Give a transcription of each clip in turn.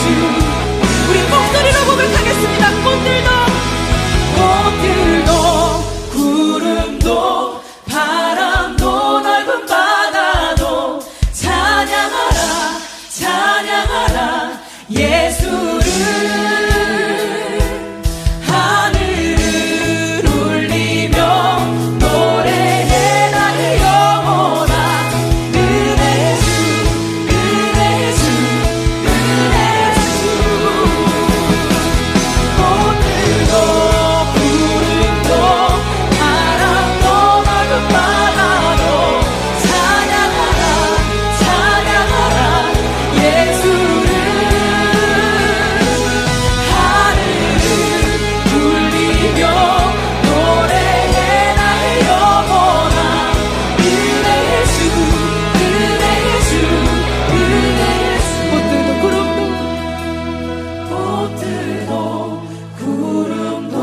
우리 목소리로 고백하겠습니다. 꽃들도 구름도 바람도 넓은 바다도 찬양하라 찬양하라 예수를. 하늘을 울리며 노래해 나의 영혼아. 은혜 주 은혜 주 은혜 주. 꽃들도 구름도 바람도 넓은 바다도 찬양하라 찬양하라 예수를. 하늘을 울리며 노래해 나의 영혼아. 은혜의 주 은혜의 주 은혜의 주. 꽃들도 구름도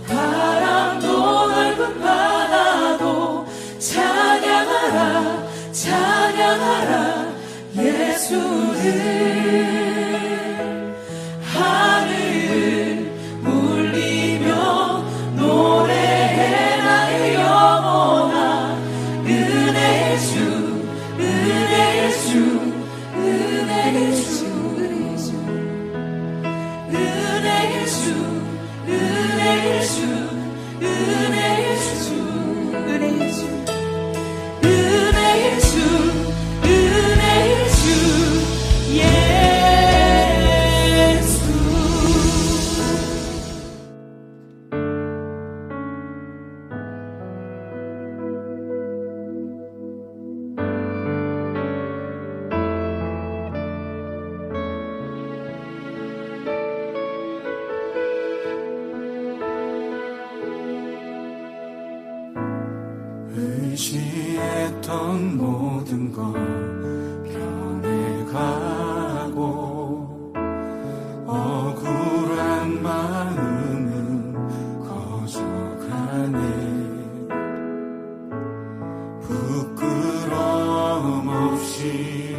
바람도 넓은 바다도 찬양하라 찬양하라 예수를. 하늘을 울리며 노래해 나의 영혼아. 은혜의 주 은혜의 주 은혜의 주 은혜의 주 은혜의 주 은혜의 주 은혜의 주 은혜의 주 은혜의 주 예수. 의지했던 모든 것 변해가고 억울한 마음은 커져가네. 부끄러움 없이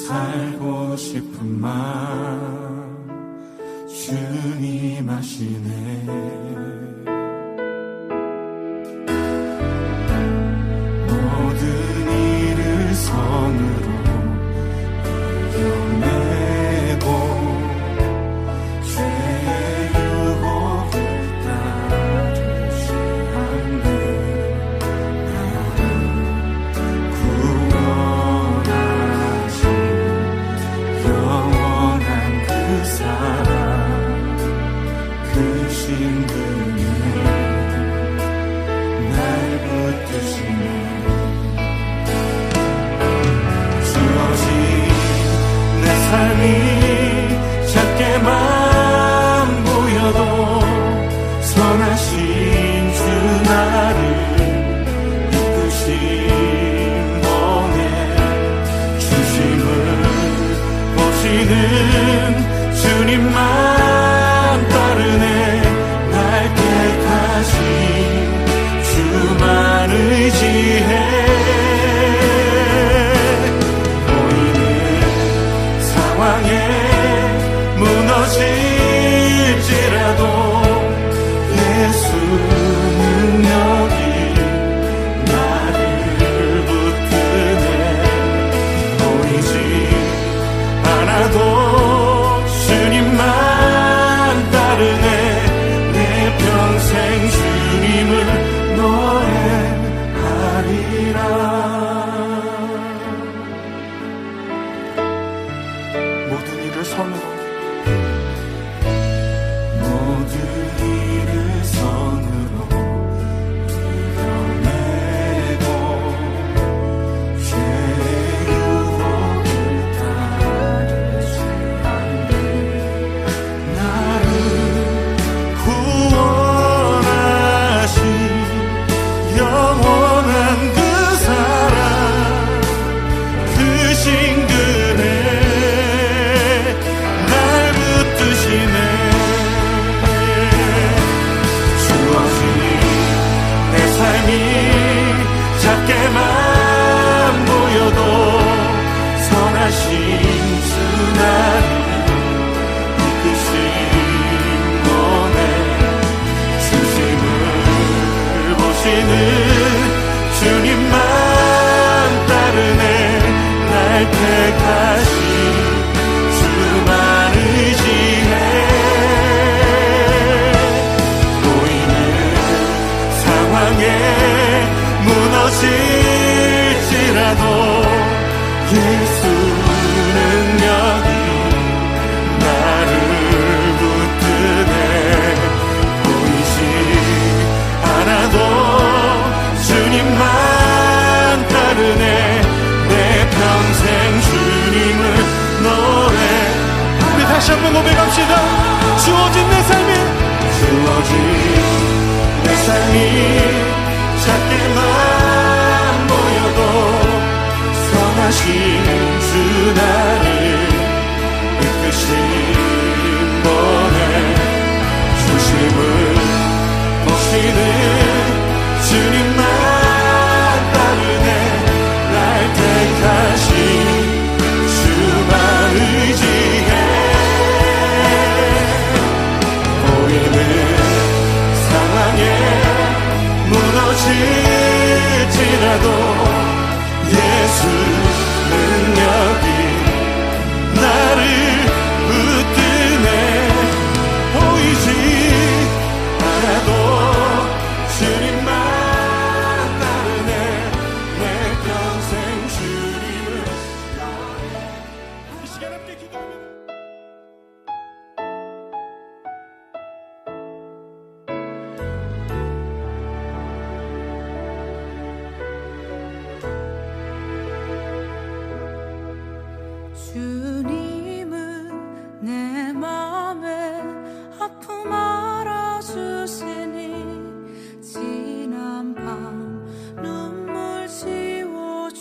살고 싶은 마음 주님 아시네. 선으로 이겨내고 죄의 유혹을 따르지 않네. 나를 구원하신 영원한 그 사랑 그 신분에 날 붙드시네. 내 삶이 작게만 보여도 선하신 주 나를 이끄신 몸에 중심을 보시는 주님만 따르네. 날 택하신 주만 의지해. 상황에 무너질지라도 예수 능력이 나를 붙드네. 보이지 않아도 주님만 따르네. 내 평생 주님을 노래하리라. 모든 일을 선으로 이겨내고 죄의 유혹을 따르지 않네. 나를 구원하신 영원한 그 사랑 그 신근에 날 한번 고백합시다. 주어진 내 삶이 작게만 보여도 선하신 주 나를 이끄신 번에 주심을 보시는 주님만 따르네. 날 택하신 주만 의지해. 보이는 상황에 무너질지라도 예수 능력이 나를 붙드네. 보이지 않아도 주님만 따르네. 내 평생 주님을 이 시간 함께 기도합니다. 주님은 내 맘에 아픔 알아주시니 지난 밤 눈물 지워주시고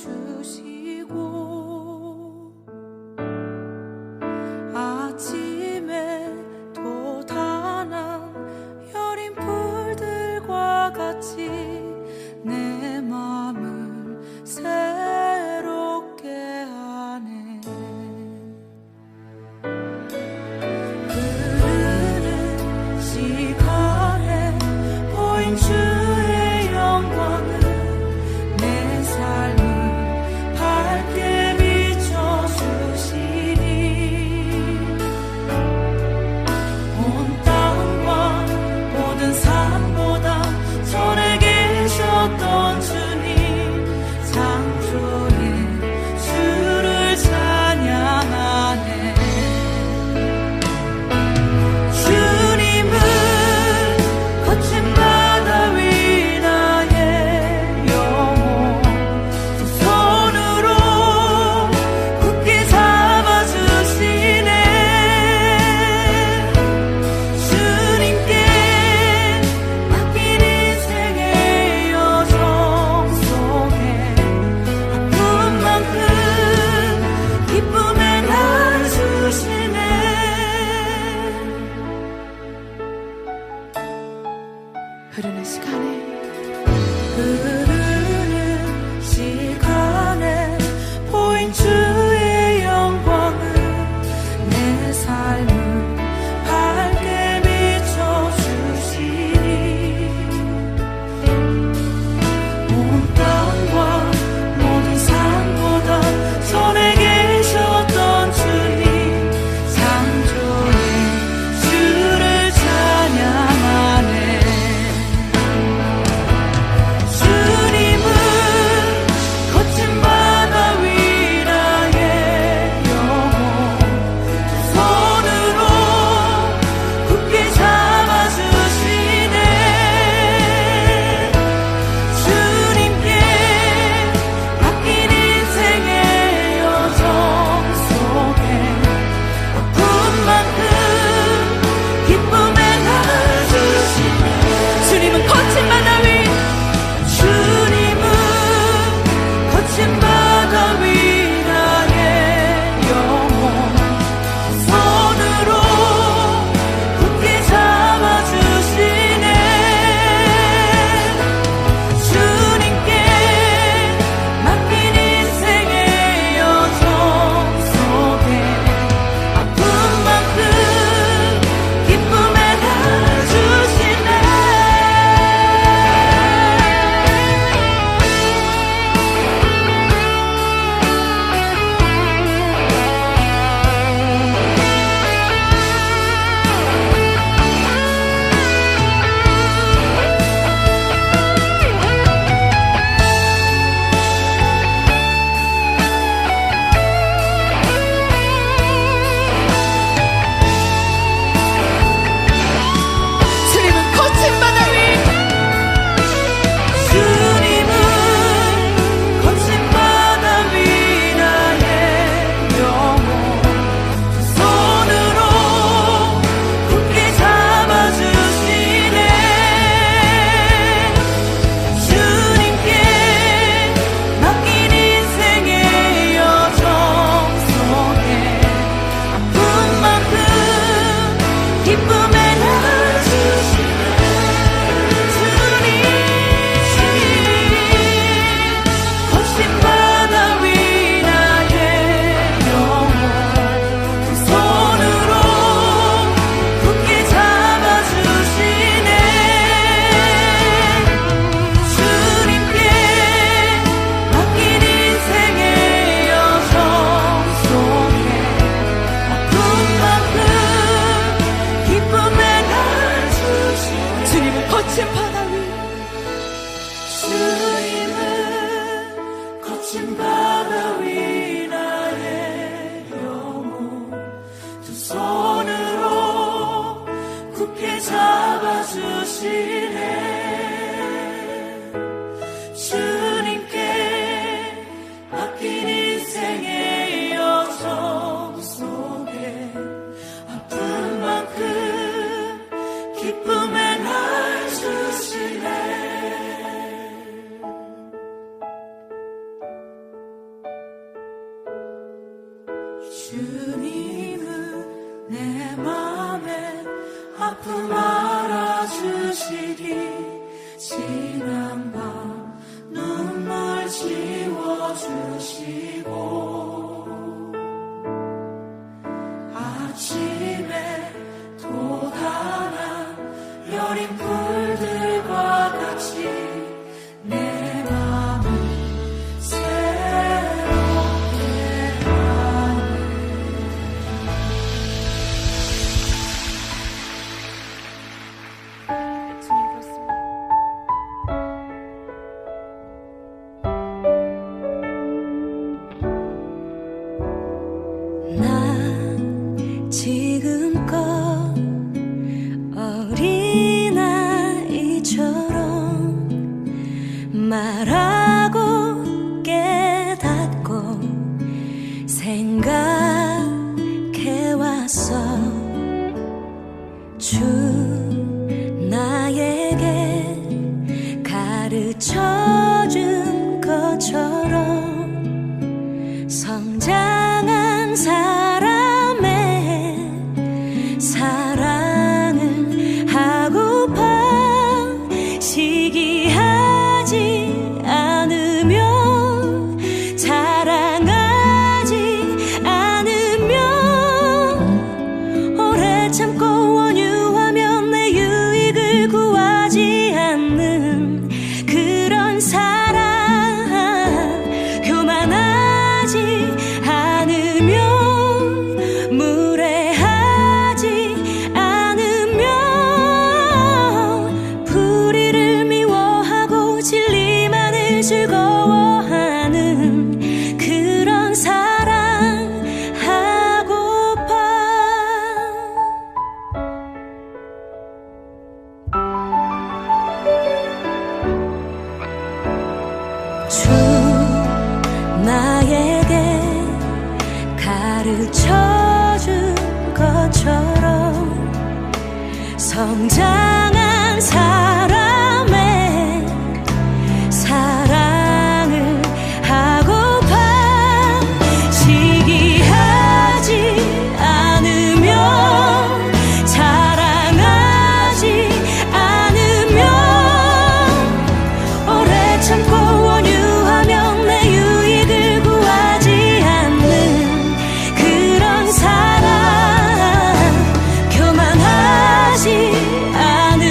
맘에 아픔 알아주시리 지난 밤 눈물 지워주시고 아침에 돋아난 여린 불들과 같이 내 마음을 새롭게 하네. 주님 그렇습니다. 난 지금껏 어린아이처럼 말하고 깨닫고 생각해왔어. 주 나에게 가르쳐준 것처럼 성장한 사람의 사랑을 하고파 시기하지 않으며 자랑하지 않으며 오래 참고 원유하며 내 유익을 구하지 않는 그런 사랑 교만하지 않으며 무례하지 않으며 불의를 미워하고 진리만을 즐거워하는 그런 사랑 하고파. 주 나에게 가르쳐준 것처럼 성장한 사람의 사랑을 하고파 시기하지 않으며 자랑하지 않으며 오래 참고 원유하며 내 유익을 구하지 않는 그런 사랑 교만하지 않으며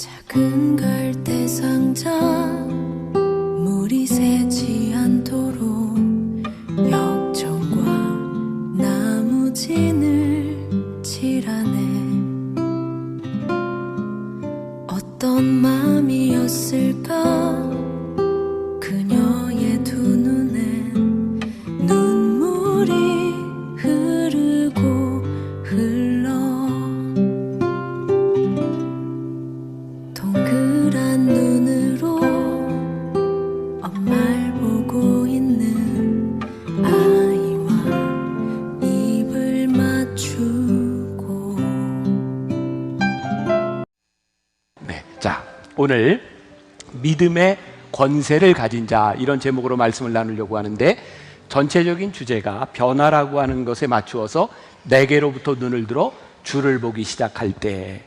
작은 갈대 상자 물이 새지 않도록 역청과 나무진을 칠하네. 어떤 맘이었을까 그녀의 두 눈엔 눈물이 흐르고 흘러 동그란 눈으로 엄마를 보고 있는 아이와 입을 맞추고. 네, 자, 오늘 믿음의 권세를 가진 자, 이런 제목으로 말씀을 나누려고 하는데, 전체적인 주제가 변화라고 하는 것에 맞추어서 내게로부터 눈을 들어 주를 보기 시작할 때.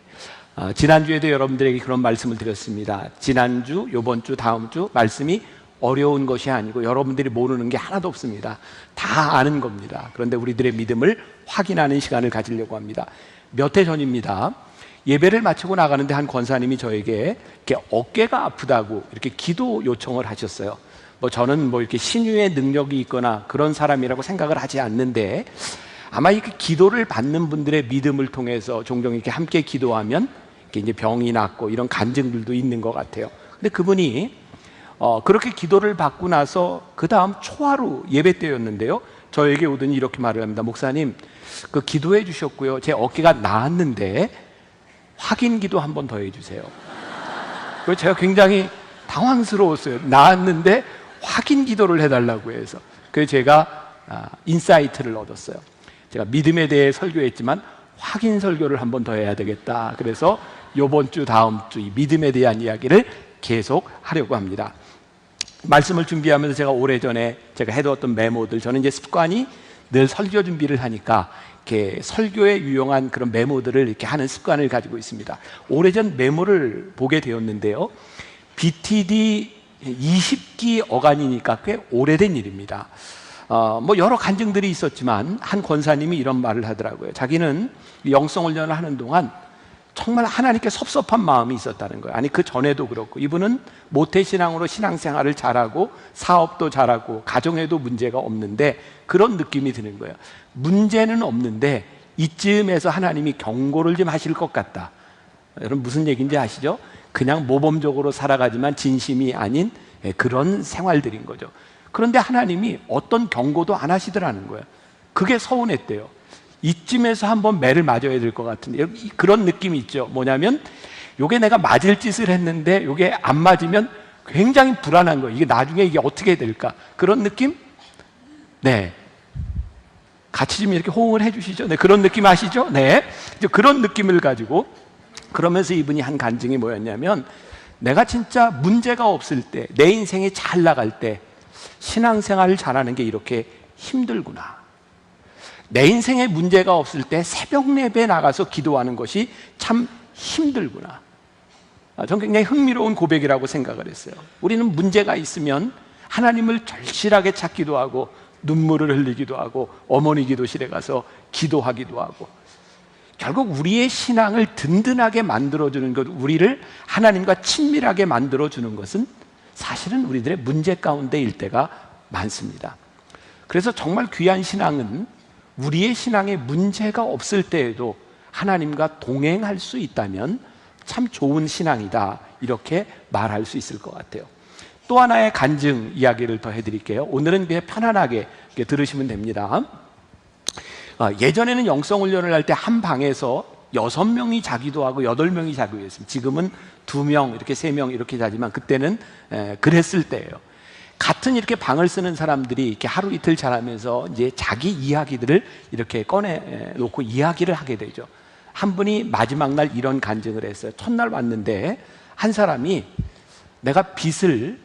지난주에도 여러분들에게 그런 말씀을 드렸습니다. 지난주, 요번 주, 다음 주 말씀이 어려운 것이 아니고 여러분들이 모르는 게 하나도 없습니다. 다 아는 겁니다. 그런데 우리들의 믿음을 확인하는 시간을 가지려고 합니다. 몇 해 전입니다. 예배를 마치고 나가는데 한 권사님이 저에게 이렇게 어깨가 아프다고 이렇게 기도 요청을 하셨어요. 저는 이렇게 신유의 능력이 있거나 그런 사람이라고 생각을 하지 않는데, 아마 이렇게 기도를 받는 분들의 믿음을 통해서 종종 이렇게 함께 기도하면 이렇게 이제 병이 낫고 이런 간증들도 있는 것 같아요. 근데 그분이 그렇게 기도를 받고 나서 그 다음 초하루 예배 때였는데요, 저에게 오더니 이렇게 말을 합니다. 목사님, 그 기도해 주셨고요, 제 어깨가 나았는데 확인 기도 한 번 더 해주세요. 그래서 제가 굉장히 당황스러웠어요. 나았는데 확인 기도를 해달라고 해서. 그래서 제가 인사이트를 얻었어요. 제가 믿음에 대해 설교했지만 확인 설교를 한 번 더 해야 되겠다. 그래서 이번 주, 다음 주 이 믿음에 대한 이야기를 계속 하려고 합니다. 말씀을 준비하면서 제가 오래전에 제가 해두었던 메모들, 저는 이제 습관이 늘 설교 준비를 하니까 이렇게 설교에 유용한 그런 메모들을 이렇게 하는 습관을 가지고 있습니다. 오래전 메모를 보게 되었는데요, BTD 20기 어간이니까 꽤 오래된 일입니다. 여러 간증들이 있었지만 한 권사님이 이런 말을 하더라고요. 자기는 영성훈련을 하는 동안 정말 하나님께 섭섭한 마음이 있었다는 거예요. 아니, 그 전에도 그렇고, 이분은 모태신앙으로 신앙생활을 잘하고 사업도 잘하고 가정에도 문제가 없는데 그런 느낌이 드는 거예요. 문제는 없는데 이쯤에서 하나님이 경고를 좀 하실 것 같다. 여러분 무슨 얘기인지 아시죠? 그냥 모범적으로 살아가지만 진심이 아닌 그런 생활들인 거죠. 그런데 하나님이 어떤 경고도 안 하시더라는 거예요. 그게 서운했대요. 이쯤에서 한번 매를 맞아야 될 것 같은데, 그런 느낌이 있죠. 뭐냐면 요게 내가 맞을 짓을 했는데 요게 안 맞으면 굉장히 불안한 거예요. 이게 나중에 이게 어떻게 될까, 그런 느낌? 네, 같이 좀 이렇게 호응을 해주시죠. 네, 그런 느낌 아시죠? 네, 이제 그런 느낌을 가지고, 그러면서 이분이 한 간증이 뭐였냐면, 내가 진짜 문제가 없을 때, 내 인생이 잘 나갈 때 신앙생활을 잘하는 게 이렇게 힘들구나. 내 인생에 문제가 없을 때 새벽 예배에 나가서 기도하는 것이 참 힘들구나. 저는 굉장히 흥미로운 고백이라고 생각을 했어요. 우리는 문제가 있으면 하나님을 절실하게 찾기도 하고 눈물을 흘리기도 하고 어머니 기도실에 가서 기도하기도 하고, 결국 우리의 신앙을 든든하게 만들어주는 것, 우리를 하나님과 친밀하게 만들어주는 것은 사실은 우리들의 문제 가운데일 때가 많습니다. 그래서 정말 귀한 신앙은 우리의 신앙에 문제가 없을 때에도 하나님과 동행할 수 있다면 참 좋은 신앙이다, 이렇게 말할 수 있을 것 같아요. 또 하나의 간증 이야기를 더 해드릴게요. 오늘은 그냥 편안하게 들으시면 됩니다. 예전에는 영성훈련을 할 때 한 방에서 6명이 자기도 하고 8명이 자기도 했습니다. 지금은 2명, 이렇게 3명 이렇게 자지만 그때는 그랬을 때예요. 같은 이렇게 방을 쓰는 사람들이 이렇게 하루 이틀 자라면서 이제 자기 이야기들을 이렇게 꺼내 놓고 이야기를 하게 되죠. 한 분이 마지막 날 이런 간증을 했어요. 첫날 왔는데 한 사람이 내가 빚을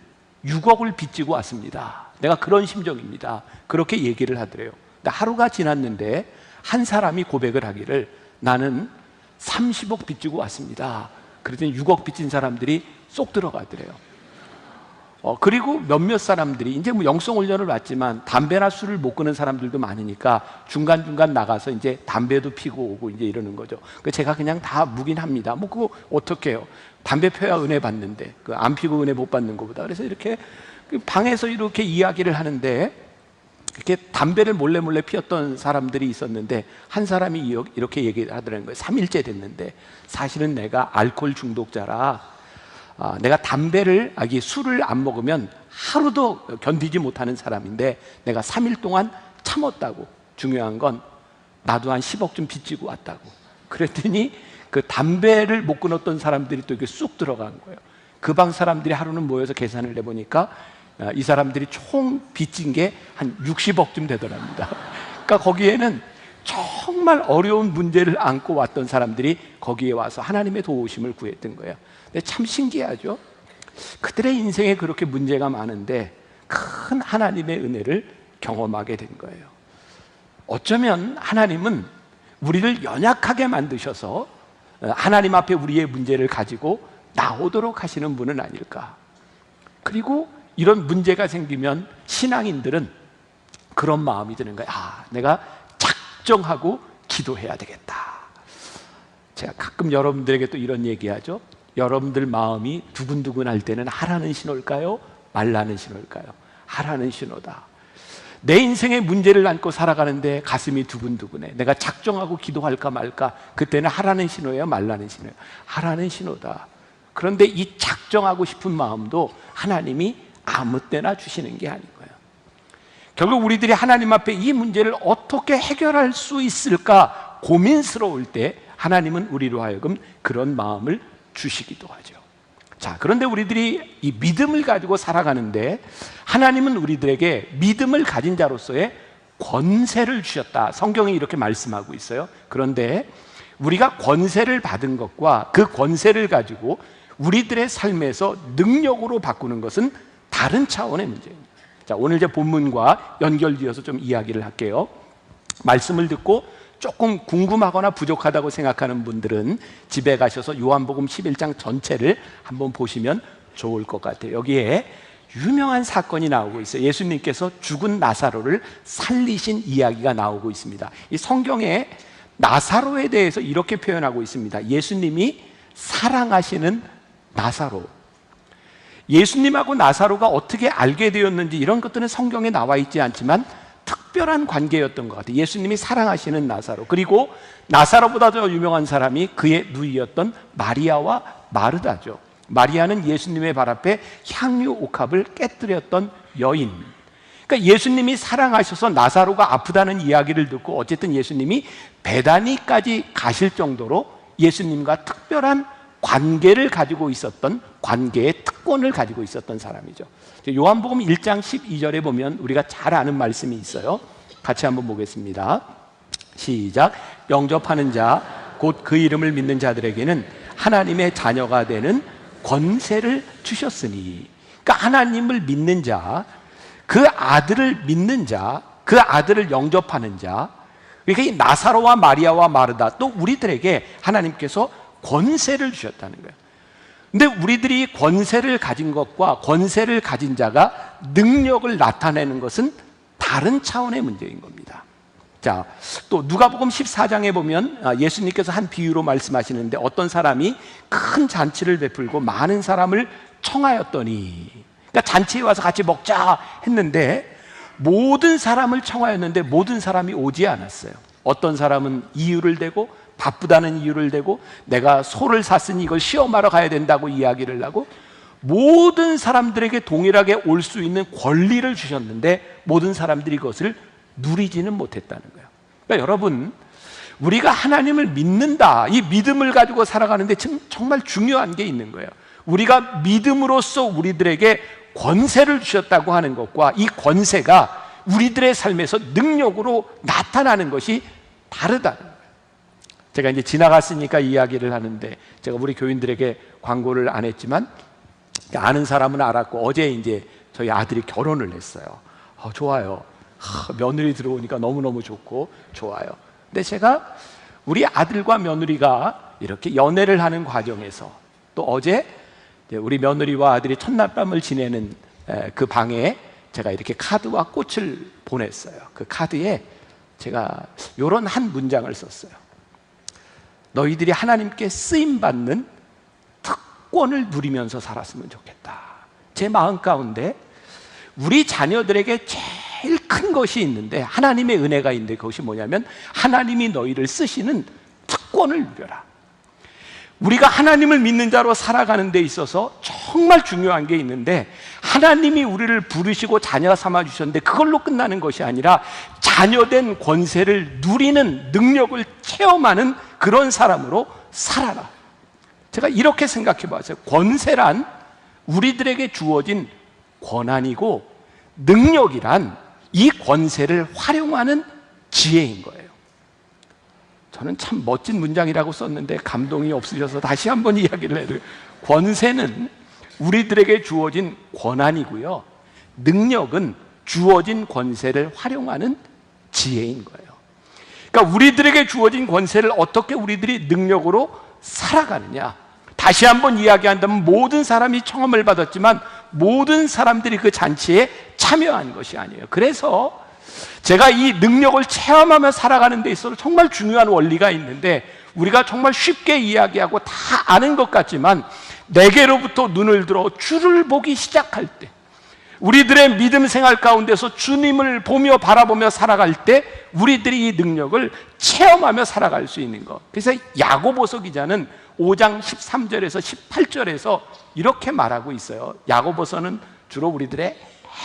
6억을 빚지고 왔습니다. 내가 그런 심정입니다. 그렇게 얘기를 하더래요. 근데 하루가 지났는데 한 사람이 고백을 하기를 나는 30억 빚지고 왔습니다. 그랬더니 6억 빚진 사람들이 쏙 들어가더래요. 그리고 몇몇 사람들이 이제 영성훈련을 왔지만 담배나 술을 못 끊는 사람들도 많으니까 중간중간 나가서 이제 담배도 피고 오고 이제 이러는 거죠. 제가 그냥 다 묵인합니다. 그거 어떡해요. 담배 펴야 은혜 받는데 그 안 피고 은혜 못 받는 것보다. 그래서 이렇게 방에서 이렇게 이야기를 하는데 이렇게 담배를 몰래 피웠던 사람들이 있었는데 한 사람이 이렇게 얘기를 하더라는 거예요. 3일째 됐는데 사실은 내가 알코올 중독자라 내가 담배를 술을 안 먹으면 하루도 견디지 못하는 사람인데 내가 3일 동안 참았다고. 중요한 건 나도 한 10억 좀 빚지고 왔다고. 그랬더니 그 담배를 못 끊었던 사람들이 또 이렇게 쑥 들어간 거예요. 그 방 사람들이 하루는 모여서 계산을 해보니까 이 사람들이 총 빚진 게 한 60억쯤 되더랍니다. 그러니까 거기에는 정말 어려운 문제를 안고 왔던 사람들이 거기에 와서 하나님의 도우심을 구했던 거예요. 근데 참 신기하죠? 그들의 인생에 그렇게 문제가 많은데 큰 하나님의 은혜를 경험하게 된 거예요. 어쩌면 하나님은 우리를 연약하게 만드셔서 하나님 앞에 우리의 문제를 가지고 나오도록 하시는 분은 아닐까. 그리고 이런 문제가 생기면 신앙인들은 그런 마음이 드는 거예요. 내가 작정하고 기도해야 되겠다. 제가 가끔 여러분들에게 또 이런 얘기하죠. 여러분들 마음이 두근두근할 때는 하라는 신호일까요? 말라는 신호일까요? 하라는 신호다. 내 인생의 문제를 안고 살아가는데 가슴이 두근두근해. 내가 작정하고 기도할까 말까. 그때는 하라는 신호예요? 말라는 신호예요? 하라는 신호다. 그런데 이 작정하고 싶은 마음도 하나님이 아무 때나 주시는 게 아닌 거예요. 결국 우리들이 하나님 앞에 이 문제를 어떻게 해결할 수 있을까 고민스러울 때 하나님은 우리로 하여금 그런 마음을 주시기도 하죠. 자, 그런데 우리들이 이 믿음을 가지고 살아가는데 하나님은 우리들에게 믿음을 가진 자로서의 권세를 주셨다. 성경이 이렇게 말씀하고 있어요. 그런데 우리가 권세를 받은 것과 그 권세를 가지고 우리들의 삶에서 능력으로 바꾸는 것은 다른 차원의 문제입니다. 자, 오늘 이제 본문과 연결지어서 좀 이야기를 할게요. 말씀을 듣고 조금 궁금하거나 부족하다고 생각하는 분들은 집에 가셔서 요한복음 11장 전체를 한번 보시면 좋을 것 같아요. 여기에 유명한 사건이 나오고 있어요. 예수님께서 죽은 나사로를 살리신 이야기가 나오고 있습니다. 이 성경에 나사로에 대해서 이렇게 표현하고 있습니다. 예수님이 사랑하시는 나사로. 예수님하고 나사로가 어떻게 알게 되었는지 이런 것들은 성경에 나와 있지 않지만 특별한 관계였던 것 같아요. 예수님이 사랑하시는 나사로, 그리고 나사로보다 더 유명한 사람이 그의 누이였던 마리아와 마르다죠. 마리아는 예수님의 발 앞에 향유 옥합을 깨뜨렸던 여인. 그러니까 예수님이 사랑하셔서 나사로가 아프다는 이야기를 듣고 어쨌든 예수님이 베다니까지 가실 정도로 예수님과 특별한 관계를 가지고 있었던, 관계의 특권을 가지고 있었던 사람이죠. 요한복음 1장 12절에 보면 우리가 잘 아는 말씀이 있어요. 같이 한번 보겠습니다. 시작. 영접하는 자, 곧 그 이름을 믿는 자들에게는 하나님의 자녀가 되는 권세를 주셨으니. 그러니까 하나님을 믿는 자, 그 아들을 믿는 자, 그 아들을 영접하는 자, 그러니까 이 나사로와 마리아와 마르다, 또 우리들에게 하나님께서 권세를 주셨다는 거예요. 근데 우리들이 권세를 가진 것과 권세를 가진 자가 능력을 나타내는 것은 다른 차원의 문제인 겁니다. 자, 또 누가복음 14장에 보면 예수님께서 한 비유로 말씀하시는데 어떤 사람이 큰 잔치를 베풀고 많은 사람을 청하였더니, 그러니까 잔치에 와서 같이 먹자 했는데 모든 사람을 청하였는데 모든 사람이 오지 않았어요. 어떤 사람은 이유를 대고, 바쁘다는 이유를 대고, 내가 소를 샀으니 이걸 시험하러 가야 된다고 이야기를 하고, 모든 사람들에게 동일하게 올 수 있는 권리를 주셨는데 모든 사람들이 그것을 누리지는 못했다는 거예요. 그러니까 여러분, 우리가 하나님을 믿는다, 이 믿음을 가지고 살아가는데 정말 중요한 게 있는 거예요. 우리가 믿음으로써 우리들에게 권세를 주셨다고 하는 것과 이 권세가 우리들의 삶에서 능력으로 나타나는 것이 다르다는 거예요. 제가 이제 지나갔으니까 이야기를 하는데, 제가 우리 교인들에게 광고를 안 했지만 아는 사람은 알았고, 어제 이제 저희 아들이 결혼을 했어요. 좋아요. 며느리 들어오니까 너무너무 좋고 좋아요. 근데 제가 우리 아들과 며느리가 이렇게 연애를 하는 과정에서, 또 어제 우리 며느리와 아들이 첫날밤을 지내는 그 방에 제가 이렇게 카드와 꽃을 보냈어요. 그 카드에 제가 이런 한 문장을 썼어요. 너희들이 하나님께 쓰임받는 특권을 누리면서 살았으면 좋겠다. 제 마음 가운데 우리 자녀들에게 제일 큰 것이 있는데, 하나님의 은혜가 있는데, 그것이 뭐냐면 하나님이 너희를 쓰시는 특권을 누려라. 우리가 하나님을 믿는 자로 살아가는 데 있어서 정말 중요한 게 있는데, 하나님이 우리를 부르시고 자녀 삼아 주셨는데 그걸로 끝나는 것이 아니라 자녀된 권세를 누리는 능력을 체험하는 그런 사람으로 살아라. 제가 이렇게 생각해 봤어요. 권세란 우리들에게 주어진 권한이고, 능력이란 이 권세를 활용하는 지혜인 거예요. 저는 참 멋진 문장이라고 썼는데 감동이 없으셔서 다시 한번 이야기를 해드려요. 권세는 우리들에게 주어진 권한이고요, 능력은 주어진 권세를 활용하는 지혜인 거예요. 그러니까 우리들에게 주어진 권세를 어떻게 우리들이 능력으로 살아가느냐. 다시 한번 이야기한다면 모든 사람이 청함을 받았지만 모든 사람들이 그 잔치에 참여한 것이 아니에요. 그래서 제가 이 능력을 체험하며 살아가는 데 있어서 정말 중요한 원리가 있는데, 우리가 정말 쉽게 이야기하고 다 아는 것 같지만 내게로부터 눈을 들어 주를 보기 시작할 때, 우리들의 믿음 생활 가운데서 주님을 보며 바라보며 살아갈 때 우리들이 이 능력을 체험하며 살아갈 수 있는 것. 그래서 야고보서 기자는 5장 13절에서 18절에서 이렇게 말하고 있어요. 야고보서는 주로 우리들의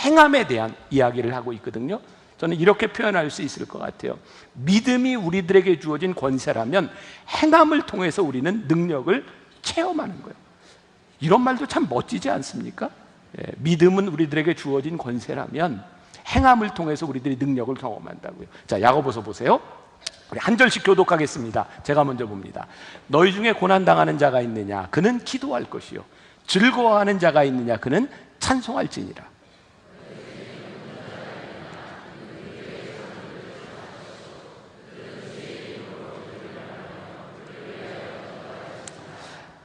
행함에 대한 이야기를 하고 있거든요. 저는 이렇게 표현할 수 있을 것 같아요. 믿음이 우리들에게 주어진 권세라면 행함을 통해서 우리는 능력을 체험하는 거예요. 이런 말도 참 멋지지 않습니까? 믿음은 우리들에게 주어진 권세라면 행함을 통해서 우리들이 능력을 경험한다고요. 자, 야고보서 보세요. 우리 한 절씩 교독하겠습니다. 제가 먼저 봅니다. 너희 중에 고난당하는 자가 있느냐? 그는 기도할 것이요. 즐거워하는 자가 있느냐? 그는 찬송할지니라.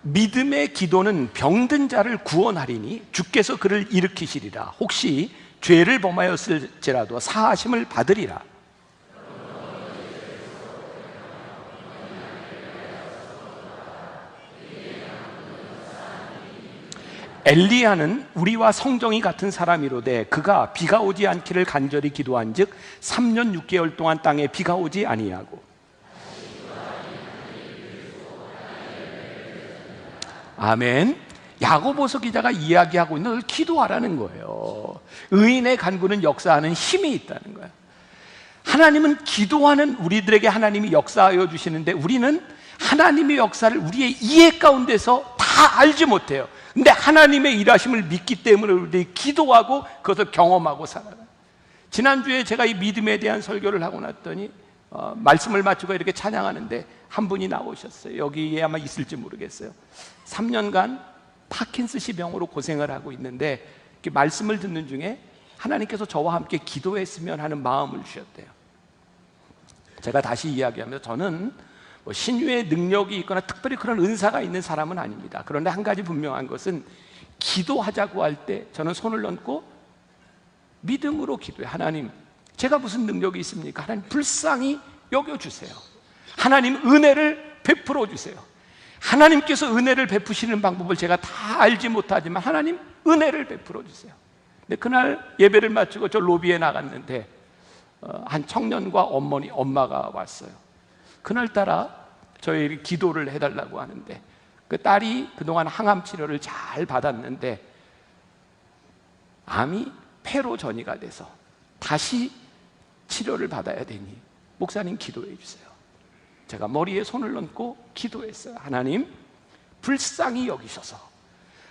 믿음의 기도는 병든 자를 구원하리니 주께서 그를 일으키시리라. 혹시 죄를 범하였을지라도 사하심을 받으리라. 엘리야는 우리와 성정이 같은 사람이로되 그가 비가 오지 않기를 간절히 기도한즉 3년 6개월 동안 땅에 비가 오지 아니하고. 아멘. 야고보서 기자가 이야기하고 있는 걸 기도하라는 거예요. 의인의 간구는 역사하는 힘이 있다는 거예요. 하나님은 기도하는 우리들에게 하나님이 역사하여 주시는데 우리는 하나님의 역사를 우리의 이해 가운데서 다 알지 못해요. 근데 하나님의 일하심을 믿기 때문에 우리들이 기도하고 그것을 경험하고 살아요. 지난주에 제가 이 믿음에 대한 설교를 하고 났더니 말씀을 마치고 이렇게 찬양하는데 한 분이 나오셨어요. 여기에 아마 있을지 모르겠어요. 3년간 파킨스시 병으로 고생을 하고 있는데 이렇게 말씀을 듣는 중에 하나님께서 저와 함께 기도했으면 하는 마음을 주셨대요. 제가 다시 이야기하면 저는 신유의 능력이 있거나 특별히 그런 은사가 있는 사람은 아닙니다. 그런데 한 가지 분명한 것은 기도하자고 할 때 저는 손을 얹고 믿음으로 기도해요. 하나님, 제가 무슨 능력이 있습니까? 하나님 불쌍히 여겨주세요. 하나님 은혜를 베풀어 주세요. 하나님께서 은혜를 베푸시는 방법을 제가 다 알지 못하지만 하나님 은혜를 베풀어 주세요. 근데 그날 예배를 마치고 저 로비에 나갔는데 한 청년과 엄마가 왔어요. 그날따라 저에게 기도를 해달라고 하는데 그 딸이 그동안 항암 치료를 잘 받았는데 암이 폐로 전이가 돼서 다시 치료를 받아야 되니 목사님 기도해 주세요. 제가 머리에 손을 얹고 기도했어요. 하나님 불쌍히 여기셔서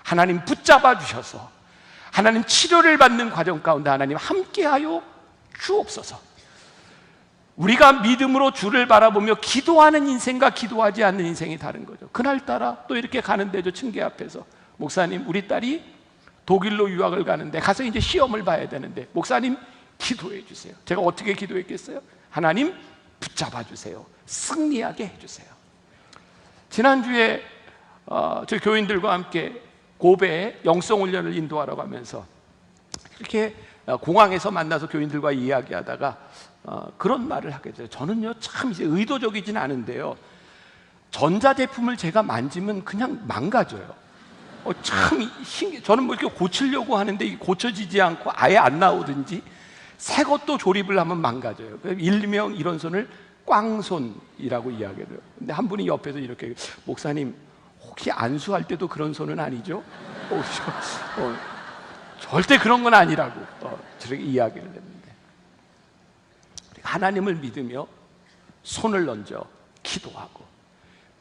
하나님 붙잡아 주셔서 하나님 치료를 받는 과정 가운데 하나님 함께하여 주옵소서. 우리가 믿음으로 주를 바라보며 기도하는 인생과 기도하지 않는 인생이 다른 거죠. 그날따라 또 이렇게 가는데 저 층계 앞에서 목사님 우리 딸이 독일로 유학을 가는데 가서 이제 시험을 봐야 되는데 목사님 기도해 주세요. 제가 어떻게 기도했겠어요? 하나님 붙잡아 주세요. 승리하게 해주세요. 지난주에 저희 교인들과 함께 고베에 영성훈련을 인도하러 가면서 이렇게 공항에서 만나서 교인들과 이야기하다가 그런 말을 하게 돼요. 저는요 참 이제 의도적이진 않은데요, 전자제품을 제가 만지면 그냥 망가져요. 참 신기해. 저는 뭐 이렇게 고치려고 하는데 이게 고쳐지지 않고 아예 안 나오든지 새 것도 조립을 하면 망가져요. 일명 이런 손을 꽝손이라고 이야기해요. 근데 한 분이 옆에서 이렇게 목사님 혹시 안수할 때도 그런 손은 아니죠? 절대 그런 건 아니라고 저렇게 이야기를 했는데 하나님을 믿으며 손을 얹어 기도하고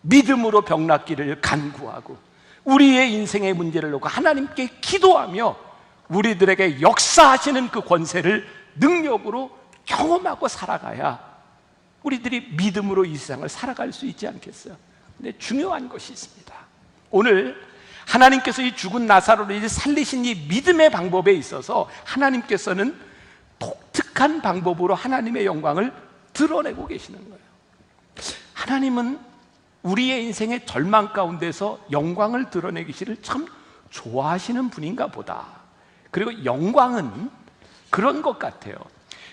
믿음으로 병 낫기를 간구하고 우리의 인생의 문제를 놓고 하나님께 기도하며 우리들에게 역사하시는 그 권세를 능력으로 경험하고 살아가야 우리들이 믿음으로 이 세상을 살아갈 수 있지 않겠어요? 근데 중요한 것이 있습니다. 오늘 하나님께서 이 죽은 나사로를 이제 살리신 이 믿음의 방법에 있어서 하나님께서는 독특한 방법으로 하나님의 영광을 드러내고 계시는 거예요. 하나님은 우리의 인생의 절망 가운데서 영광을 드러내기를 참 좋아하시는 분인가 보다. 그리고 영광은 그런 것 같아요.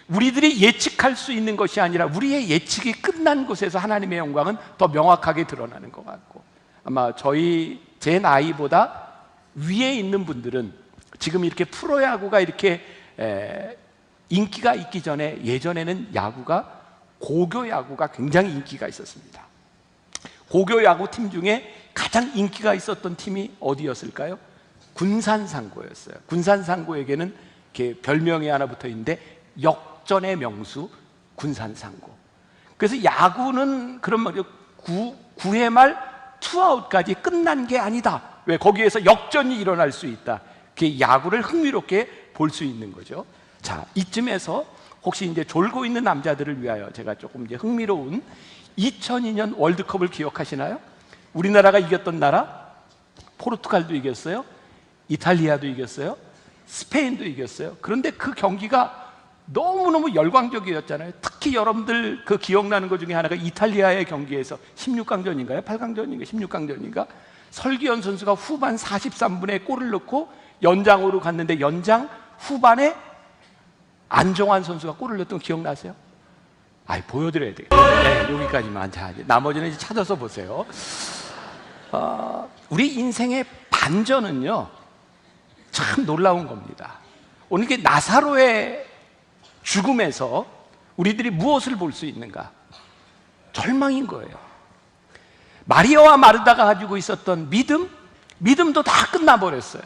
우리들이 예측할 수 있는 것이 아니라 우리의 예측이 끝난 곳에서 하나님의 영광은 더 명확하게 드러나는 것 같고, 아마 제 나이보다 위에 있는 분들은 지금 이렇게 프로야구가 이렇게 인기가 있기 전에 예전에는 야구가 고교 야구가 굉장히 인기가 있었습니다. 고교 야구 팀 중에 가장 인기가 있었던 팀이 어디였을까요? 군산상고였어요. 군산상고에게는 이렇게 별명이 하나 붙어 있는데 역전의 명수 군산상고. 그래서 야구는 그런 말이에요. 9회 말 투아웃까지 끝난 게 아니다. 왜? 거기에서 역전이 일어날 수 있다. 그 야구를 흥미롭게 볼 수 있는 거죠. 자, 이쯤에서 혹시 이제 졸고 있는 남자들을 위하여 제가 조금 이제 흥미로운 2002년 월드컵을 기억하시나요? 우리나라가 이겼던 나라, 포르투갈도 이겼어요, 이탈리아도 이겼어요, 스페인도 이겼어요. 그런데 그 경기가 너무너무 열광적이었잖아요. 특히 여러분들 그 기억나는 것 중에 하나가 이탈리아의 경기에서 16강전인가요? 8강전인가? 16강전인가? 설기현 선수가 후반 43분에 골을 넣고 연장으로 갔는데 연장 후반에 안정환 선수가 골을 넣었던 거 기억나세요? 보여드려야 되겠다. 네, 여기까지만. 자, 나머지는 이제 찾아서 보세요. 우리 인생의 반전은요, 참 놀라운 겁니다. 오늘 이게 나사로의 죽음에서 우리들이 무엇을 볼 수 있는가? 절망인 거예요. 마리아와 마르다가 가지고 있었던 믿음도 다 끝나버렸어요.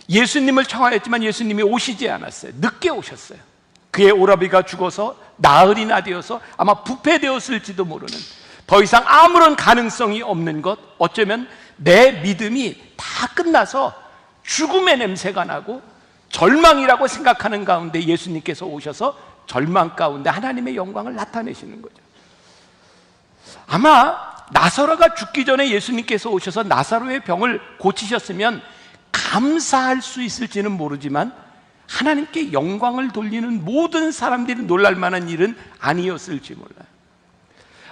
예수님을 청하였지만 예수님이 오시지 않았어요. 늦게 오셨어요. 그의 오라비가 죽어서 나흘이나 되어서 아마 부패되었을지도 모르는, 더 이상 아무런 가능성이 없는 것, 어쩌면 내 믿음이 다 끝나서 죽음의 냄새가 나고 절망이라고 생각하는 가운데 예수님께서 오셔서 절망 가운데 하나님의 영광을 나타내시는 거죠. 아마 나사로가 죽기 전에 예수님께서 오셔서 나사로의 병을 고치셨으면 감사할 수 있을지는 모르지만 하나님께 영광을 돌리는 모든 사람들이 놀랄 만한 일은 아니었을지 몰라요.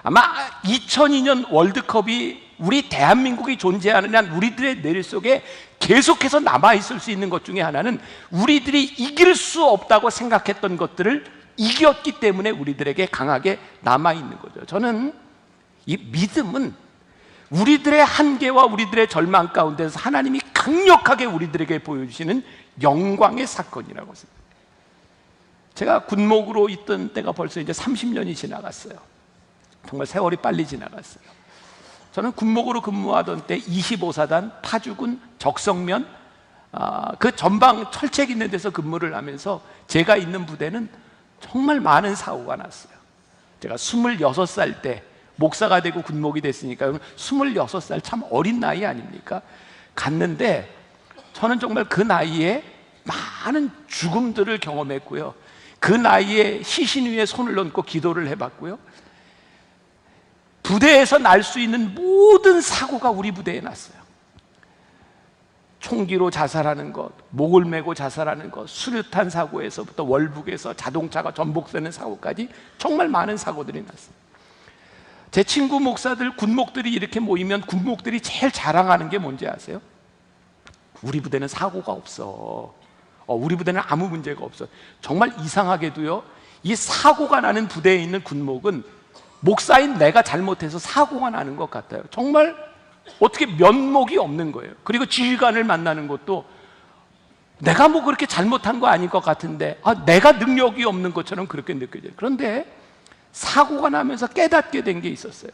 아마 2002년 월드컵이 우리 대한민국이 존재하는 한 우리들의 뇌 속에 계속해서 남아있을 수 있는 것 중에 하나는 우리들이 이길 수 없다고 생각했던 것들을 이겼기 때문에 우리들에게 강하게 남아있는 거죠. 저는 이 믿음은 우리들의 한계와 우리들의 절망 가운데서 하나님이 강력하게 우리들에게 보여주시는 영광의 사건이라고 생각합니다. 제가 군목으로 있던 때가 벌써 이제 30년이 지나갔어요. 정말 세월이 빨리 지나갔어요. 저는 군목으로 근무하던 때 25사단 파주군 적성면 그 전방 철책 있는 데서 근무를 하면서 제가 있는 부대는 정말 많은 사고가 났어요. 제가 26살 때 목사가 되고 군목이 됐으니까 26살 참 어린 나이 아닙니까? 갔는데 저는 정말 그 나이에 많은 죽음들을 경험했고요. 그 나이에 시신 위에 손을 얹고 기도를 해봤고요. 부대에서 날 수 있는 모든 사고가 우리 부대에 났어요. 총기로 자살하는 것, 목을 메고 자살하는 것, 수류탄 사고에서부터 월북에서 자동차가 전복되는 사고까지 정말 많은 사고들이 났어요. 제 친구 목사들, 군목들이 이렇게 모이면 군목들이 제일 자랑하는 게 뭔지 아세요? 우리 부대는 사고가 없어. 우리 부대는 아무 문제가 없어. 정말 이상하게도요, 이 사고가 나는 부대에 있는 군목은 목사인 내가 잘못해서 사고가 나는 것 같아요. 정말 어떻게 면목이 없는 거예요. 그리고 지휘관을 만나는 것도 내가 뭐 그렇게 잘못한 거 아닐 것 같은데 내가 능력이 없는 것처럼 그렇게 느껴져요. 그런데 사고가 나면서 깨닫게 된 게 있었어요.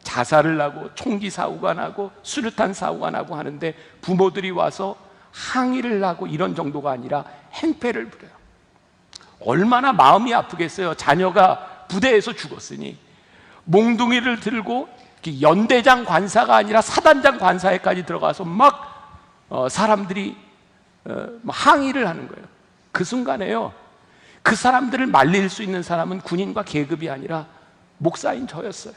자살을 하고 총기 사고가 나고 수류탄 사고가 나고 하는데 부모들이 와서 항의를 하고 이런 정도가 아니라 행패를 부려요. 얼마나 마음이 아프겠어요. 자녀가 부대에서 죽었으니 몽둥이를 들고 연대장 관사가 아니라 사단장 관사에까지 들어가서 막 사람들이 항의를 하는 거예요. 그 순간에요, 그 사람들을 말릴 수 있는 사람은 군인과 계급이 아니라 목사인 저였어요.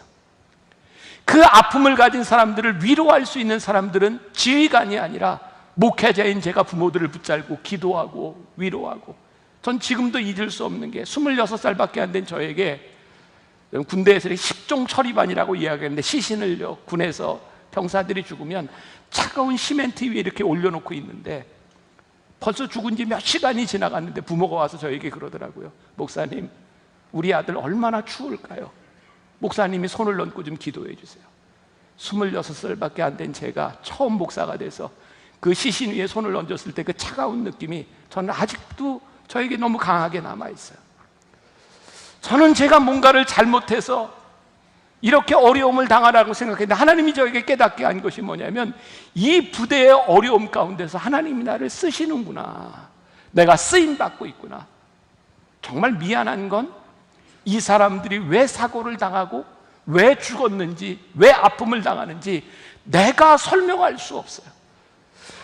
그 아픔을 가진 사람들을 위로할 수 있는 사람들은 지휘관이 아니라 목회자인 제가 부모들을 붙잡고 기도하고 위로하고. 전 지금도 잊을 수 없는 게 26살밖에 안 된 저에게 군대에서 10종 처리반이라고 이야기했는데, 시신을요 군에서 병사들이 죽으면 차가운 시멘트 위에 이렇게 올려놓고 있는데 벌써 죽은 지 몇 시간이 지나갔는데 부모가 와서 저에게 그러더라고요. 목사님, 우리 아들 얼마나 추울까요? 목사님이 손을 얹고 좀 기도해 주세요. 26살밖에 안 된 제가 처음 목사가 돼서 그 시신 위에 손을 얹었을 때 그 차가운 느낌이 저는 아직도 저에게 너무 강하게 남아있어요. 저는 제가 뭔가를 잘못해서 이렇게 어려움을 당하라고 생각했는데 하나님이 저에게 깨닫게 한 것이 뭐냐면, 이 부대의 어려움 가운데서 하나님이 나를 쓰시는구나, 내가 쓰임받고 있구나. 정말 미안한 건 이 사람들이 왜 사고를 당하고 왜 죽었는지, 왜 아픔을 당하는지 내가 설명할 수 없어요.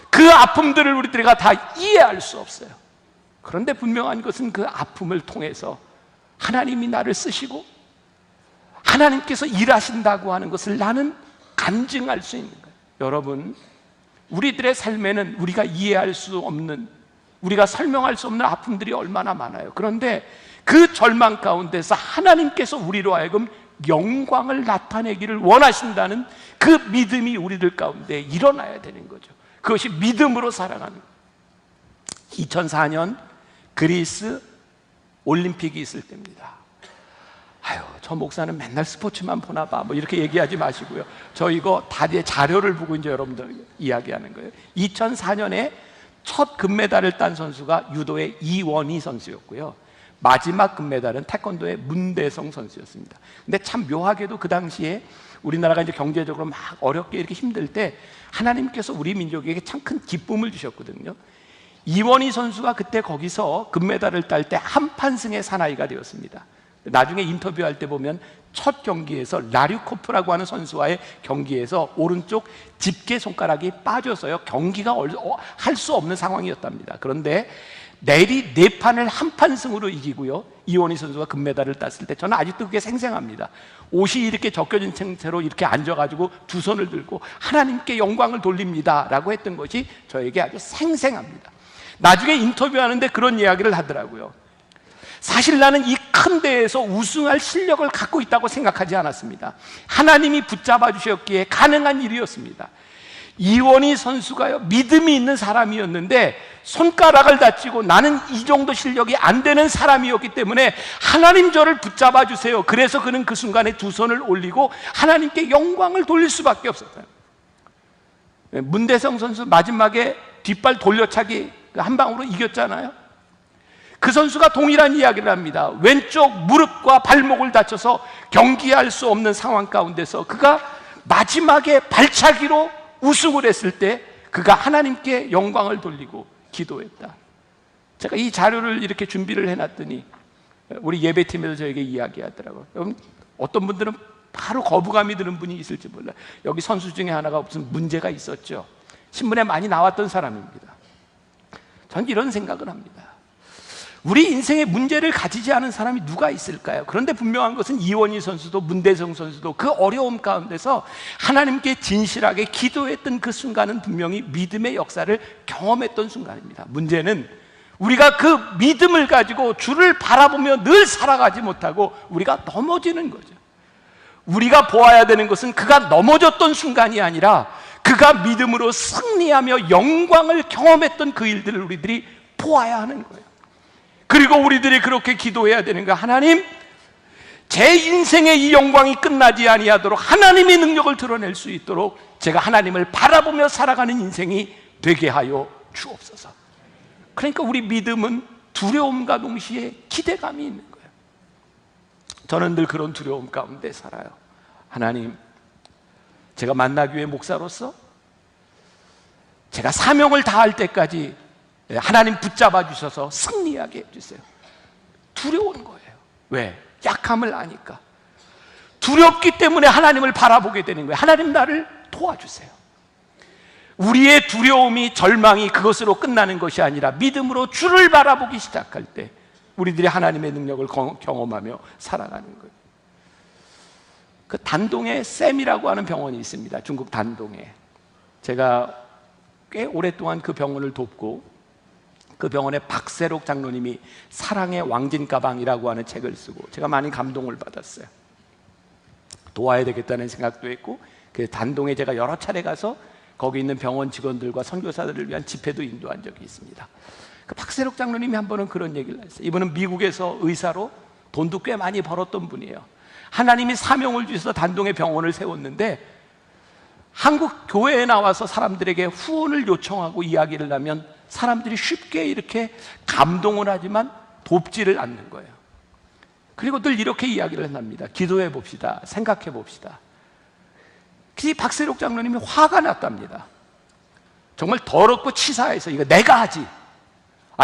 그 아픔들을 우리들이 다 이해할 수 없어요. 그런데 분명한 것은 그 아픔을 통해서 하나님이 나를 쓰시고 하나님께서 일하신다고 하는 것을 나는 간증할 수 있는 거예요. 여러분, 우리들의 삶에는 우리가 이해할 수 없는, 우리가 설명할 수 없는 아픔들이 얼마나 많아요. 그런데 그 절망 가운데서 하나님께서 우리로 하여금 영광을 나타내기를 원하신다는 그 믿음이 우리들 가운데 일어나야 되는 거죠. 그것이 믿음으로 살아가는 거예요. 2004년 그리스 올림픽이 있을 때입니다. 아유, 저 목사는 맨날 스포츠만 보나 봐, 뭐 이렇게 얘기하지 마시고요. 저 이거 다들 자료를 보고 이제 여러분들 이야기하는 거예요. 2004년에 첫 금메달을 딴 선수가 유도의 이원희 선수였고요, 마지막 금메달은 태권도의 문대성 선수였습니다. 근데 참 묘하게도 그 당시에 우리나라가 이제 경제적으로 막 어렵게 이렇게 힘들 때 하나님께서 우리 민족에게 참 큰 기쁨을 주셨거든요. 이원희 선수가 그때 거기서 금메달을 딸 때 한판승의 사나이가 되었습니다. 나중에 인터뷰할 때 보면 첫 경기에서 라류코프라고 하는 선수와의 경기에서 오른쪽 집게 손가락이 빠져서요, 경기가 할 수 없는 상황이었답니다. 그런데 내리 4판을 한판승으로 이기고요, 이원희 선수가 금메달을 땄을 때 저는 아직도 그게 생생합니다. 옷이 이렇게 적혀진 채로 이렇게 앉아가지고 두 손을 들고 하나님께 영광을 돌립니다 라고 했던 것이 저에게 아주 생생합니다. 나중에 인터뷰하는데 그런 이야기를 하더라고요. 사실 나는 이 큰 대회에서 우승할 실력을 갖고 있다고 생각하지 않았습니다. 하나님이 붙잡아 주셨기에 가능한 일이었습니다. 이원희 선수가요, 믿음이 있는 사람이었는데 손가락을 다치고 나는 이 정도 실력이 안 되는 사람이었기 때문에 하나님 저를 붙잡아 주세요. 그래서 그는 그 순간에 두 손을 올리고 하나님께 영광을 돌릴 수밖에 없었어요. 문대성 선수 마지막에 뒷발 돌려차기 한 방으로 이겼잖아요. 그 선수가 동일한 이야기를 합니다. 왼쪽 무릎과 발목을 다쳐서 경기할 수 없는 상황 가운데서 그가 마지막에 발차기로 우승을 했을 때 그가 하나님께 영광을 돌리고 기도했다. 제가 이 자료를 이렇게 준비를 해놨더니 우리 예배팀에서 저에게 이야기하더라고요. 여러분, 어떤 분들은 바로 거부감이 드는 분이 있을지 몰라요. 여기 선수 중에 하나가 무슨 문제가 있었죠. 신문에 많이 나왔던 사람입니다. 전 이런 생각을 합니다. 우리 인생에 문제를 가지지 않은 사람이 누가 있을까요? 그런데 분명한 것은 이원희 선수도 문대성 선수도 그 어려움 가운데서 하나님께 진실하게 기도했던 그 순간은 분명히 믿음의 역사를 경험했던 순간입니다. 문제는 우리가 그 믿음을 가지고 주를 바라보며 늘 살아가지 못하고 우리가 넘어지는 거죠. 우리가 보아야 되는 것은 그가 넘어졌던 순간이 아니라 그가 믿음으로 승리하며 영광을 경험했던 그 일들을 우리들이 보아야 하는 거예요. 그리고 우리들이 그렇게 기도해야 되는 거야. 하나님, 제 인생의 이 영광이 끝나지 아니하도록 하나님의 능력을 드러낼 수 있도록 제가 하나님을 바라보며 살아가는 인생이 되게 하여 주옵소서. 그러니까 우리 믿음은 두려움과 동시에 기대감이 있는 거예요. 저는 늘 그런 두려움 가운데 살아요. 하나님, 제가 만나교회 목사로서 제가 사명을 다할 때까지 하나님 붙잡아 주셔서 승리하게 해주세요. 두려운 거예요. 왜? 약함을 아니까. 두렵기 때문에 하나님을 바라보게 되는 거예요. 하나님, 나를 도와주세요. 우리의 두려움이, 절망이 그것으로 끝나는 것이 아니라 믿음으로 주를 바라보기 시작할 때 우리들이 하나님의 능력을 경험하며 살아가는 거예요. 그 단동에 샘이라고 하는 병원이 있습니다. 중국 단동에. 제가 꽤 오랫동안 그 병원을 돕고, 그 병원의 박세록 장로님이 사랑의 왕진가방이라고 하는 책을 쓰고 제가 많이 감동을 받았어요. 도와야 되겠다는 생각도 했고, 그 단동에 제가 여러 차례 가서 거기 있는 병원 직원들과 선교사들을 위한 집회도 인도한 적이 있습니다. 그 박세록 장로님이 한 번은 그런 얘기를 했어요. 이분은 미국에서 의사로 돈도 꽤 많이 벌었던 분이에요. 하나님이 사명을 주셔서 단동에 병원을 세웠는데 한국 교회에 나와서 사람들에게 후원을 요청하고 이야기를 하면 사람들이 쉽게 이렇게 감동을 하지만 돕지를 않는 거예요. 그리고 늘 이렇게 이야기를 합니다. 기도해 봅시다. 생각해 봅시다. 그 박세록 장로님이 화가 났답니다. 정말 더럽고 치사해서 이거 내가 하지.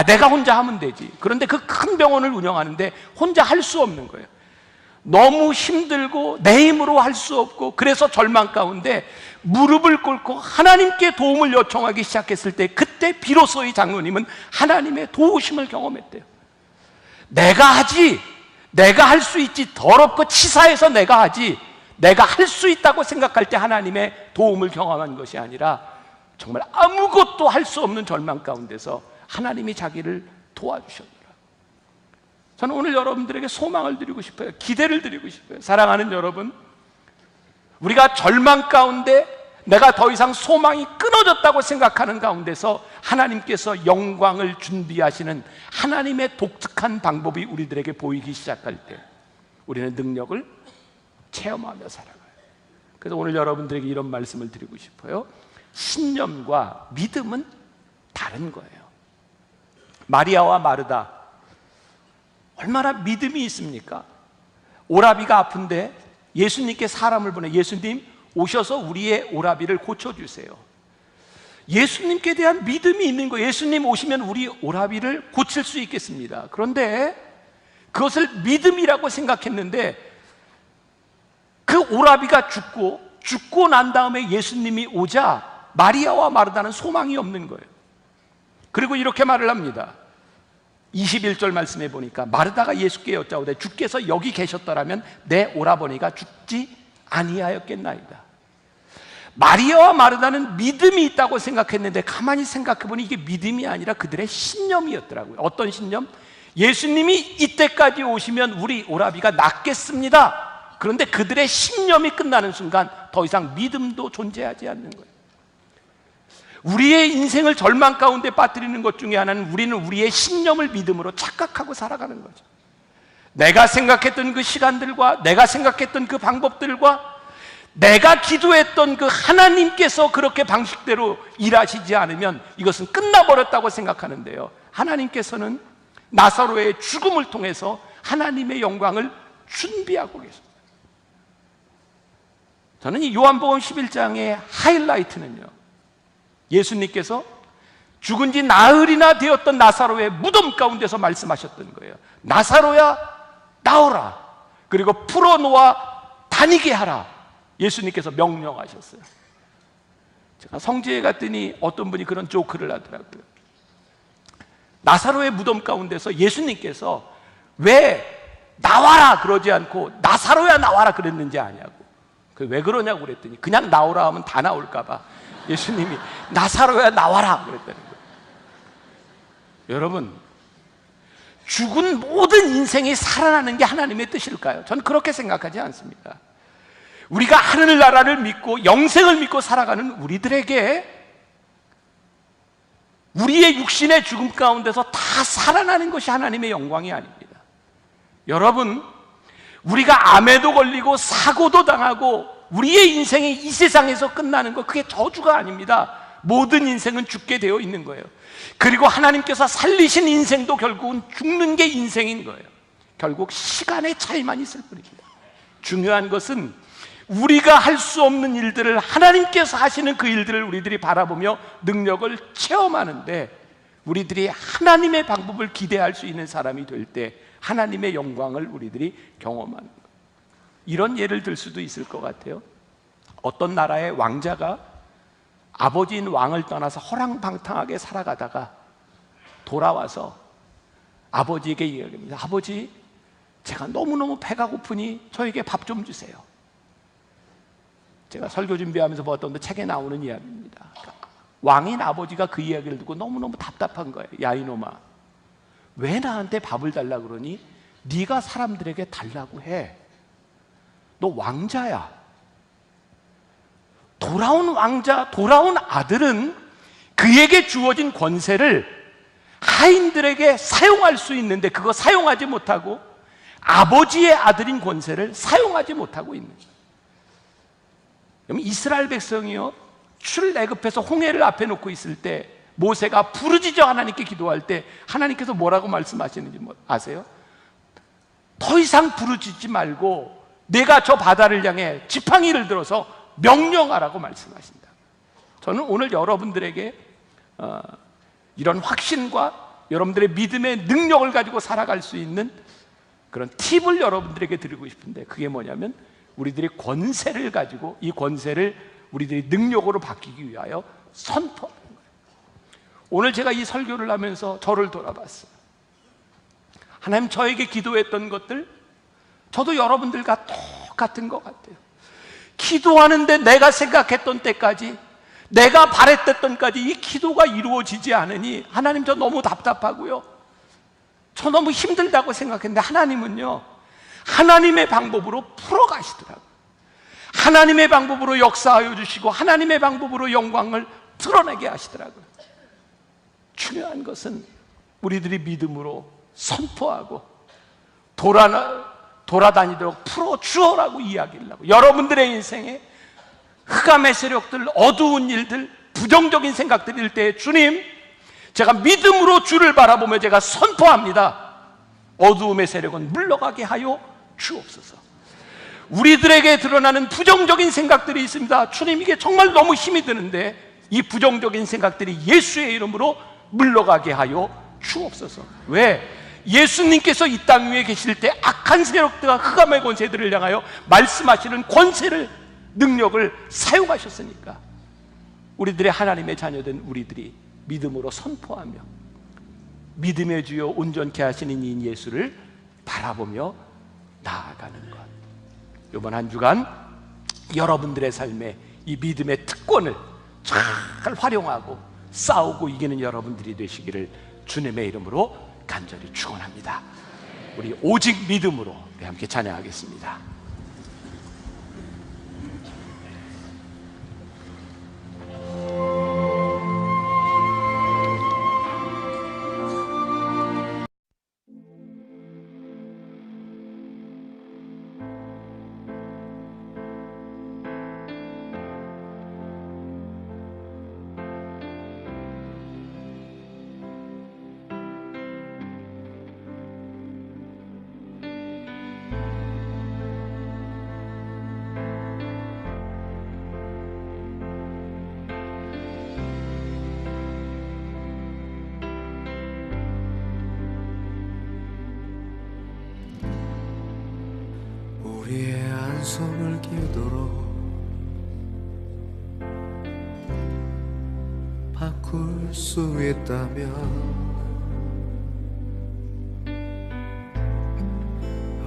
내가 혼자 하면 되지. 그런데 그 큰 병원을 운영하는데 혼자 할 수 없는 거예요. 너무 힘들고 내 힘으로 할 수 없고, 그래서 절망 가운데 무릎을 꿇고 하나님께 도움을 요청하기 시작했을 때, 그때 비로소 이 장로님은 하나님의 도우심을 경험했대요. 내가 하지, 내가 할 수 있지, 더럽고 치사해서 내가 하지, 내가 할 수 있다고 생각할 때 하나님의 도움을 경험한 것이 아니라 정말 아무것도 할 수 없는 절망 가운데서 하나님이 자기를 도와주셨더라. 저는 오늘 여러분들에게 소망을 드리고 싶어요. 기대를 드리고 싶어요. 사랑하는 여러분, 우리가 절망 가운데 내가 더 이상 소망이 끊어졌다고 생각하는 가운데서 하나님께서 영광을 준비하시는 하나님의 독특한 방법이 우리들에게 보이기 시작할 때 우리는 능력을 체험하며 살아가요. 그래서 오늘 여러분들에게 이런 말씀을 드리고 싶어요. 신념과 믿음은 다른 거예요. 마리아와 마르다, 얼마나 믿음이 있습니까? 오라비가 아픈데 예수님께 사람을 보내, 예수님 오셔서 우리의 오라비를 고쳐주세요. 예수님께 대한 믿음이 있는 거예요. 예수님 오시면 우리 오라비를 고칠 수 있겠습니다. 그런데 그것을 믿음이라고 생각했는데 그 오라비가 죽고 난 다음에 예수님이 오자 마리아와 마르다는 소망이 없는 거예요. 그리고 이렇게 말을 합니다. 21절 말씀해 보니까 마르다가 예수께 여짜오되 주께서 여기 계셨더라면 내 오라버니가 죽지 아니하였겠나이다. 마리아와 마르다는 믿음이 있다고 생각했는데 가만히 생각해 보니 이게 믿음이 아니라 그들의 신념이었더라고요. 어떤 신념? 예수님이 이때까지 오시면 우리 오라비가 낫겠습니다. 그런데 그들의 신념이 끝나는 순간 더 이상 믿음도 존재하지 않는 거예요. 우리의 인생을 절망 가운데 빠뜨리는 것 중에 하나는 우리는 우리의 신념을 믿음으로 착각하고 살아가는 거죠. 내가 생각했던 그 시간들과 내가 생각했던 그 방법들과 내가 기도했던 그 하나님께서 그렇게 방식대로 일하시지 않으면 이것은 끝나버렸다고 생각하는데요, 하나님께서는 나사로의 죽음을 통해서 하나님의 영광을 준비하고 계십니다. 저는 이 요한복음 11장의 하이라이트는요, 예수님께서 죽은 지 나흘이나 되었던 나사로의 무덤 가운데서 말씀하셨던 거예요. 나사로야 나오라, 그리고 풀어놓아 다니게 하라. 예수님께서 명령하셨어요. 제가 성지에 갔더니 어떤 분이 그런 조크를 하더라고요. 나사로의 무덤 가운데서 예수님께서 왜 나와라 그러지 않고 나사로야 나와라 그랬는지 아냐고. 왜 그러냐고 그랬더니 그냥 나오라 하면 다 나올까 봐 예수님이 나사로야 나와라 그랬다는 거예요. 여러분, 죽은 모든 인생이 살아나는 게 하나님의 뜻일까요? 저는 그렇게 생각하지 않습니다. 우리가 하늘나라를 믿고 영생을 믿고 살아가는 우리들에게 우리의 육신의 죽음 가운데서 다 살아나는 것이 하나님의 영광이 아닙니다. 여러분, 우리가 암에도 걸리고 사고도 당하고 우리의 인생이 이 세상에서 끝나는 거, 그게 저주가 아닙니다. 모든 인생은 죽게 되어 있는 거예요. 그리고 하나님께서 살리신 인생도 결국은 죽는 게 인생인 거예요. 결국 시간의 차이만 있을 뿐입니다. 중요한 것은 우리가 할 수 없는 일들을 하나님께서 하시는 그 일들을 우리들이 바라보며 능력을 체험하는데, 우리들이 하나님의 방법을 기대할 수 있는 사람이 될 때 하나님의 영광을 우리들이 경험하는 거예요. 이런 예를 들 수도 있을 것 같아요. 어떤 나라의 왕자가 아버지인 왕을 떠나서 허랑방탕하게 살아가다가 돌아와서 아버지에게 이야기합니다. 아버지, 제가 너무너무 배가 고프니 저에게 밥 좀 주세요. 제가 설교 준비하면서 보았던 책에 나오는 이야기입니다. 왕인 아버지가 그 이야기를 듣고 너무너무 답답한 거예요. 야 이놈아, 왜 나한테 밥을 달라 그러니? 네가 사람들에게 달라고 해. 너 왕자야. 돌아온 왕자, 돌아온 아들은 그에게 주어진 권세를 하인들에게 사용할 수 있는데 그거 사용하지 못하고 아버지의 아들인 권세를 사용하지 못하고 있는 거예요. 그러면 이스라엘 백성이요, 출애굽해서 홍해를 앞에 놓고 있을 때 모세가 부르짖어 하나님께 기도할 때 하나님께서 뭐라고 말씀하시는지 아세요? 더 이상 부르짖지 말고 내가 저 바다를 향해 지팡이를 들어서 명령하라고 말씀하신다. 저는 오늘 여러분들에게 이런 확신과 여러분들의 믿음의 능력을 가지고 살아갈 수 있는 그런 팁을 여러분들에게 드리고 싶은데, 그게 뭐냐면 우리들이 권세를 가지고 이 권세를 우리들이 능력으로 바뀌기 위하여 선포하는 거예요. 오늘 제가 이 설교를 하면서 저를 돌아봤어요. 하나님, 저에게 기도했던 것들 저도 여러분들과 똑같은 것 같아요. 기도하는데 내가 생각했던 때까지, 내가 바랬던 때까지 이 기도가 이루어지지 않으니 하나님, 저 너무 답답하고요, 저 너무 힘들다고 생각했는데 하나님은요, 하나님의 방법으로 풀어가시더라고요. 하나님의 방법으로 역사하여 주시고 하나님의 방법으로 영광을 드러내게 하시더라고요. 중요한 것은 우리들이 믿음으로 선포하고 돌아다니도록 풀어주어라고 이야기를 하고, 여러분들의 인생에 흑암의 세력들, 어두운 일들, 부정적인 생각들일 때 주님, 제가 믿음으로 주를 바라보며 제가 선포합니다. 어두움의 세력은 물러가게 하여 주옵소서. 우리들에게 드러나는 부정적인 생각들이 있습니다. 주님, 이게 정말 너무 힘이 드는데 이 부정적인 생각들이 예수의 이름으로 물러가게 하여 주옵소서. 왜? 예수님께서 이 땅 위에 계실 때 악한 세력들과 흑암의 권세들을 향하여 말씀하시는 권세를, 능력을 사용하셨으니까 우리들의 하나님의 자녀된 우리들이 믿음으로 선포하며 믿음의 주여 온전케 하시는 이 예수를 바라보며 나아가는 것. 이번 한 주간 여러분들의 삶에 이 믿음의 특권을 잘 활용하고 싸우고 이기는 여러분들이 되시기를 주님의 이름으로 간절히 축원합니다. 우리 오직 믿음으로 함께 찬양하겠습니다. 우리의 안성을 기도로 바꿀 수 있다면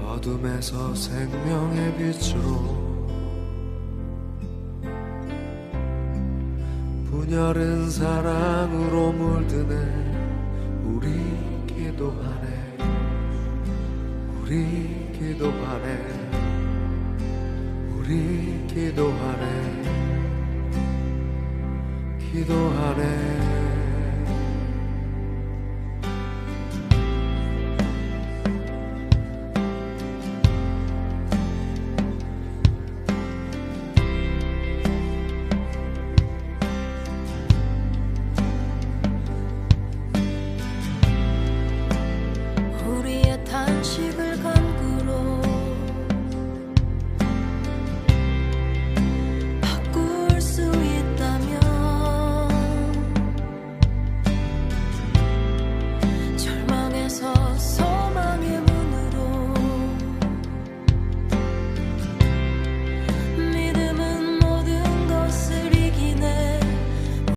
어둠에서 생명의 빛으로 분열은 사랑으로 물드네. 우리 기도하네, 우리 기도하네, 우리 기도하네, 기도하네.